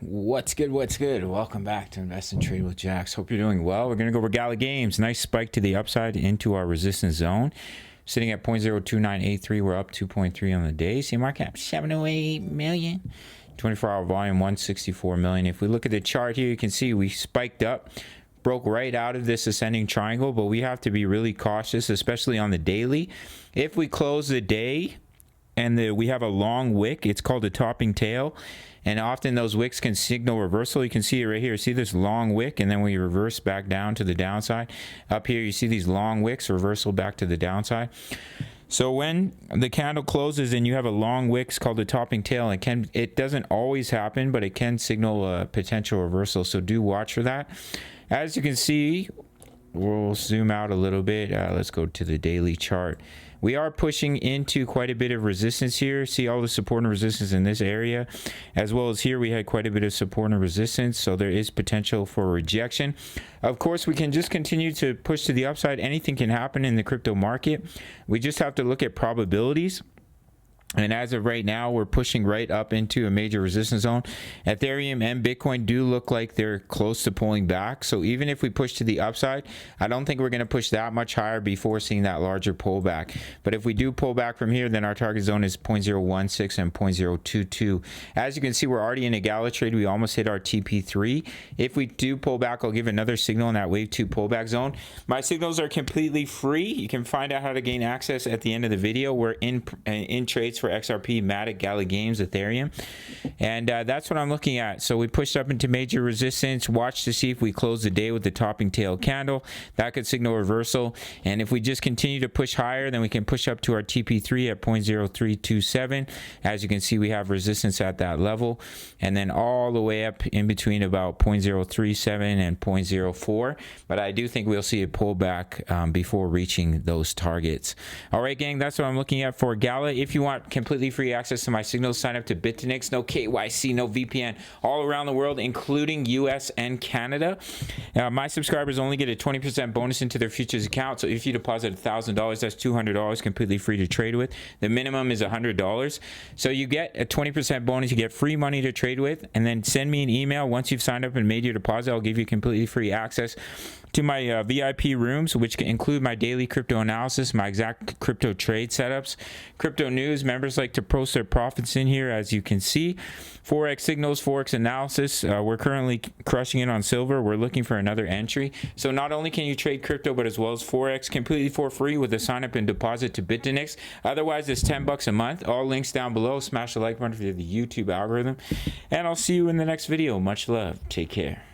What's good? What's good? Welcome back to Invest and Trade with Jax. Hope you're doing well. We're going to go over Gala Games. Nice spike to the upside into our resistance zone. Sitting at 0.02983. We're up 2.3 on the day. See market cap 708 million. 24-hour volume 164 million. If we look at the chart here, you can see we spiked up. Broke right out of this ascending triangle, but we have to be really cautious, especially on the daily. If we close the day and we have a long wick, it's called a topping tail, and often those wicks can signal reversal. You can see it right here. See this long wick, and then we reverse back down to the downside. Up here you see these long wicks, reversal back to the downside. So when the candle closes and you have a long wick, it's called a topping tail. It doesn't always happen, but it can signal a potential reversal, so do watch for that. As you can see, we'll zoom out a little bit. Let's go to the daily chart. We are pushing into quite a bit of resistance here. See all the support and resistance in this area, as well as here we had quite a bit of support and resistance, so there is potential for rejection. Of course, we can just continue to push to the upside. Anything can happen in the crypto market. We just have to look at probabilities. And as of right now, we're pushing right up into a major resistance zone. Ethereum and Bitcoin do look like they're close to pulling back. So even if we push to the upside, I don't think we're going to push that much higher before seeing that larger pullback. But if we do pull back from here, then our target zone is 0.016 and 0.022. As you can see, we're already in a Gala trade. We almost hit our TP3. If we do pull back, I'll give another signal in that wave 2 pullback zone. My signals are completely free. You can find out how to gain access at the end of the video. We're in trades for XRP, Matic, Gala Games, Ethereum, and that's what I'm looking at. So we pushed up into major resistance. Watch to see if we close the day with the topping tail candle. That could signal reversal, and if we just continue to push higher, then we can push up to our TP3 at 0.0327. As you can see, we have resistance at that level, and then all the way up in between about 0.037 and 0.04. But I do think we'll see a pullback before reaching those targets. All right, gang, that's what I'm looking at for Gala. If you want completely free access to my signals, sign up to Bitfinex. No KYC, no VPN, all around the world, including US and Canada. My subscribers only get a 20% bonus into their futures account. So if you deposit $1,000, that's $200 completely free to trade with. The minimum is $100. So you get a 20% bonus. You get free money to trade with, and then send me an email once you've signed up and made your deposit. I'll give you completely free access to my VIP rooms, which can include my daily crypto analysis, my exact crypto trade setups, crypto news. Members like to post their profits in here, as you can see. Forex signals, Forex analysis. We're currently crushing it on silver. We're looking for another entry. So not only can you trade crypto, but as well as Forex completely for free with a sign up and deposit to Bitfinex. Otherwise, it's $10 a month. All links down below. Smash the like button for the YouTube algorithm. And I'll see you in the next video. Much love. Take care.